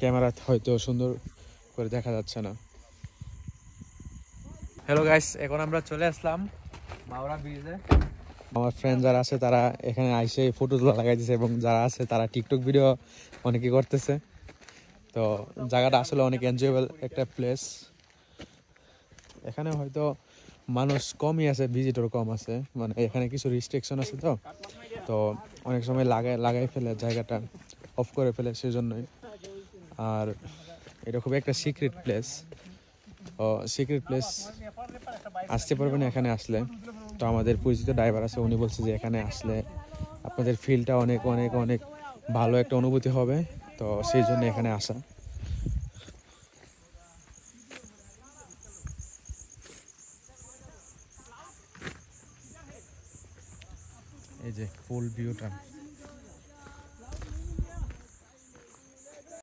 ক্যামেরাতে হয়তো সুন্দর করে দেখা যাচ্ছে না। হ্যালো গাইস, এখন আমরা চলে আসলাম মাওরা ব্রিজে। আমার ফ্রেন্ড যারা আছে তারা এখানে আইসে ফটো তোলা লাগাইতেছে এবং যারা আছে তারা টিকটক ভিডিও অনেকে করতেছে। তো জায়গাটা আসলে অনেক এনজয়েবল একটা প্লেস। এখানে হয়তো মানুষ কমই আছে, ভিজিটর কম আছে, মানে এখানে কিছু রিস্ট্রিকশন আছে। তো তো অনেক সময় লাগাই ফেলে, জায়গাটা অফ করে ফেলে, সেজন্যই। আর এটা খুব একটা সিক্রেট প্লেস। সিক্রেট প্লেস আসতে পারবেন এখানে আসলে। তো আমাদের পরিচিত ড্রাইভার আছে, উনি বলছে যে এখানে আসলে আপনাদের ফিলটা অনেক অনেক অনেক ভালো একটা অনুভূতি হবে। তো সেই জন্য এখানে আসা। এই যে ফুল ভিউটা।